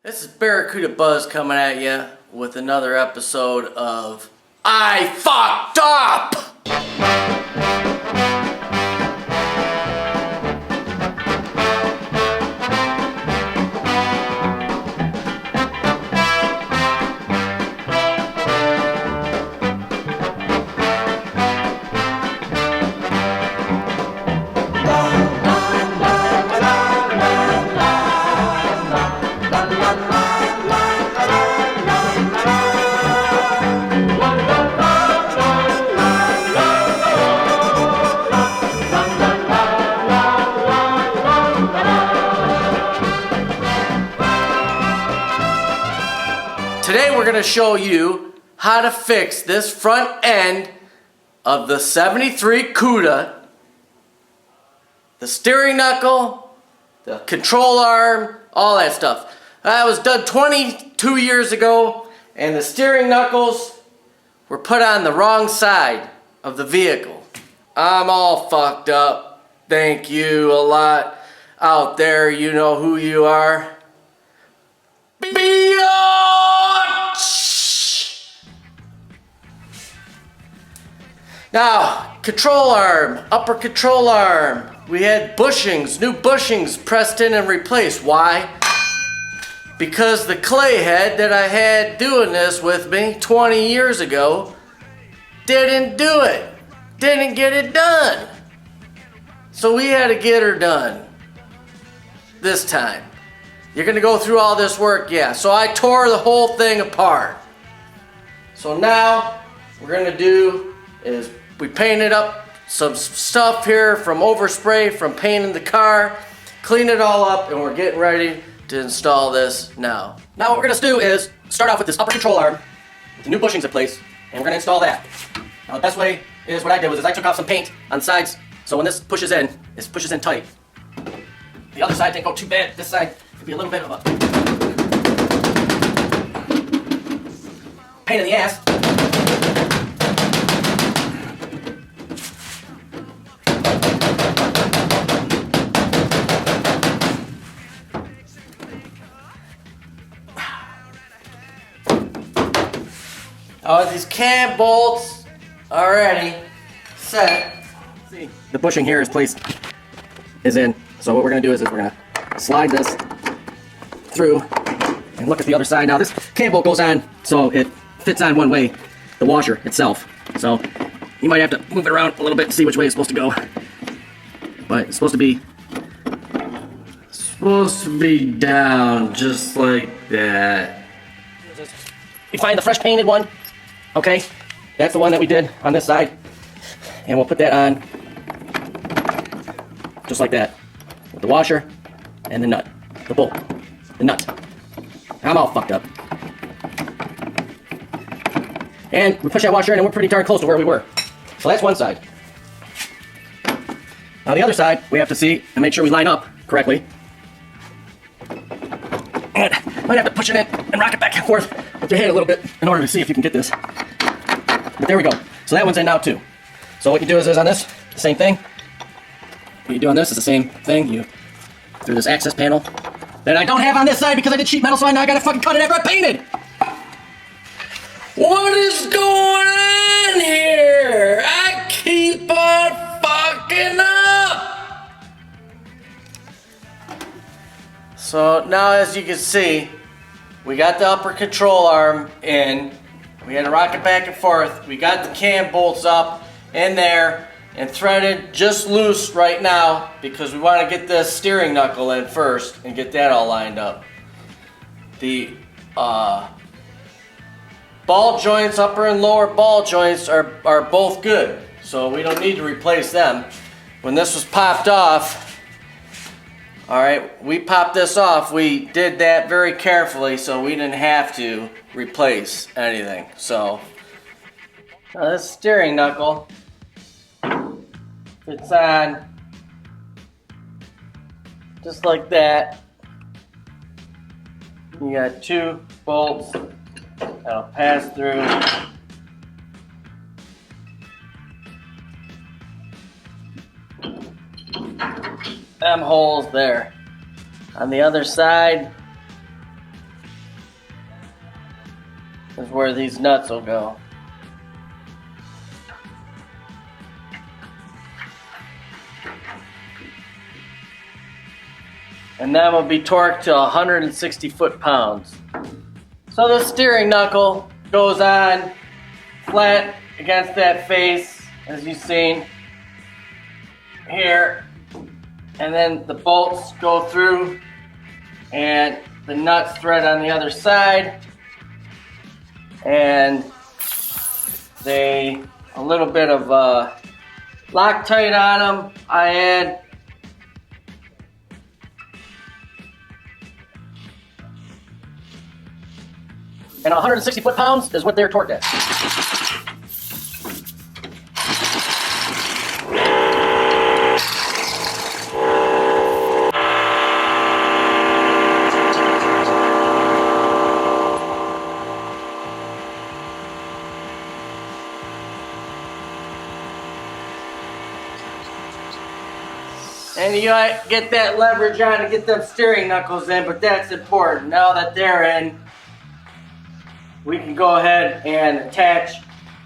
This is Barracuda Buzz coming at you with another episode of I Fucked Up! Today we're going to show you how to fix this front end of the 73 Cuda, the steering knuckle, the control arm, all that stuff. That was done 22 years ago, and the steering knuckles were put on the wrong side of the vehicle. I'm all fucked up. Thank you a lot out there. You know who you are. Now, control arm, upper control arm. We had bushings, new bushings pressed in and replaced. Why? Because the clay head that I had doing this with me 20 years ago didn't do it. Didn't get it done. So we had to get her done this time. You're gonna go through all this work, yeah. So I tore the whole thing apart. So now, what we're gonna do is we painted up some stuff here from overspray, from painting the car, clean it all up, and we're getting ready to install this now. Now what we're gonna do is start off with this upper control arm, with the new bushings in place, and we're gonna install that. Now the best way is what I did was I took off some paint on the sides, so when this pushes in tight. The other side didn't go too bad. This side could be a little bit of a pain in the ass. These cam bolts already set. See, the bushing here is in. So what we're gonna do is we're gonna slide this through and look at the other side. Now this cam bolt goes on, so it fits on one way, the washer itself. So you might have to move it around a little bit to see which way it's supposed to go. But it's supposed to be down just like that. You find the fresh painted one. Okay, that's the one that we did on this side, and we'll put that on just like that with the washer and the nut, the bolt, the nut. I'm all fucked up. And we push that washer in and we're pretty darn close to where we were. So that's one side. Now the other side, we have to see and make sure we line up correctly. And might have to push it in and rock it back and forth with your hand a little bit in order to see if you can get this. But there we go. So that one's in now too. So what you do is on this, the same thing. What you do on this is the same thing. You through this access panel that I don't have on this side because I did sheet metal, so now I gotta fucking cut it after I painted. What is going on here? I keep on fucking up. So now as you can see, we got the upper control arm in. We had to rock it back and forth. We got the cam bolts up in there and threaded just loose right now because we want to get this steering knuckle in first and get that all lined up. The ball joints, upper and lower ball joints are both good, so we don't need to replace them. When this was popped off, alright, we popped this off. We did that very carefully so we didn't have to replace anything. So now this steering knuckle fits on just like that. You got two bolts that'll pass through. Them holes there. On the other side, is where these nuts will go. And that will be torqued to 160 foot-pounds. So the steering knuckle goes on flat against that face, as you've seen here. And then the bolts go through and the nuts thread on the other side. And a little bit of Loctite on them. I add and 160 foot-pounds is what they're torqued at. And you get that leverage on to get them steering knuckles in, but that's important. Now that they're in, we can go ahead and attach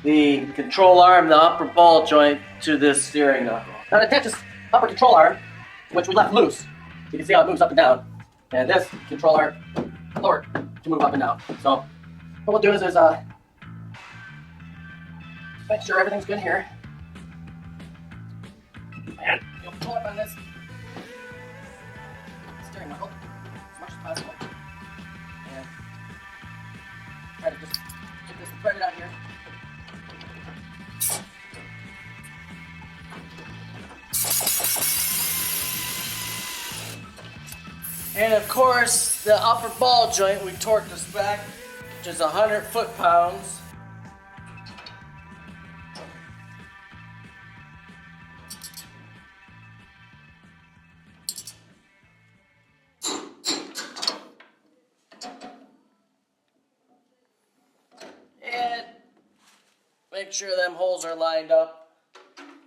the control arm, the upper ball joint, to this steering knuckle. Now to attach this upper control arm, which we left loose, you can see how it moves up and down. And this control arm, lower, to move up and down. So what we'll do is make sure everything's good here. And you'll pull up on this steering knuckle as much as possible. And try to just get this threaded out here. And of course, the upper ball joint, we torqued this back, which is 100 foot-pounds. And make sure them holes are lined up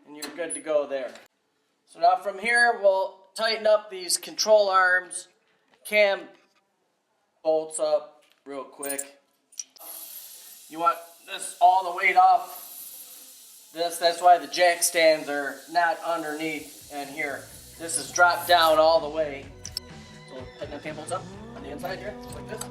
and you're good to go there. So now from here, we'll tighten up these control arms, cam bolts up real quick. You want this all the weight off this. That's why the jack stands are not underneath and here. This is dropped down all the way. So we'll tighten the cam bolts up on the inside here, just like this.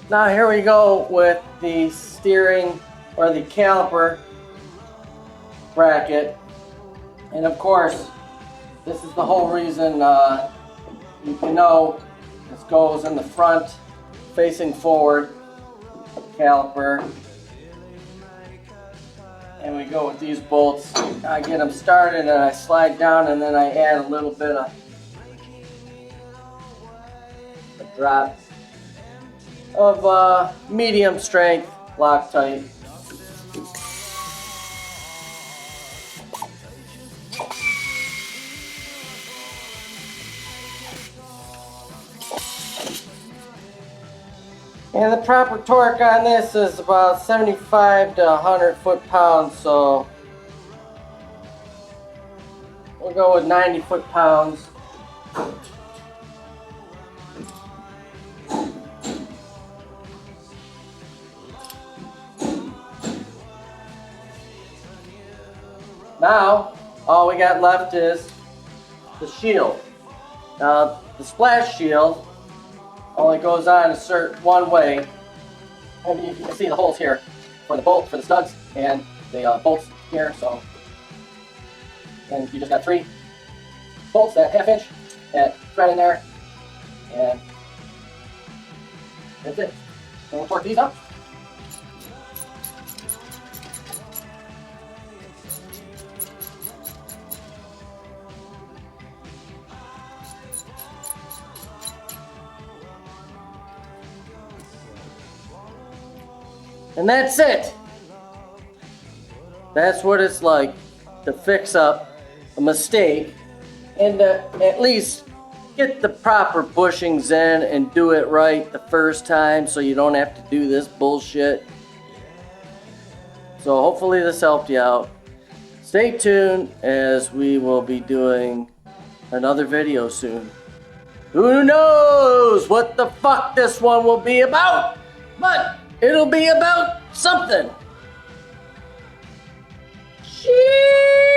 Now here we go with the steering or the caliper bracket, and of course this is the whole reason you can know this goes in the front facing forward caliper, and we go with these bolts. I get them started and I slide down and then I add a little bit of a drop of medium strength Loctite. And the proper torque on this is about 75 to 100 foot-pounds, so we'll go with 90 foot-pounds. Now, all we got left is the shield. Now, the splash shield only goes on a certain one way. And you can see the holes here for the bolt, for the studs, and the bolts here. So, and you just got 3 bolts, that 1/2 inch, that thread in there, and that's it. And we'll torque these up. And that's it. That's what it's like to fix up a mistake and to at least get the proper bushings in and do it right the first time so you don't have to do this bullshit So hopefully this helped you out. Stay tuned as we will be doing another video soon. Who knows what the fuck this one will be about? But it'll be about something. Sheesh.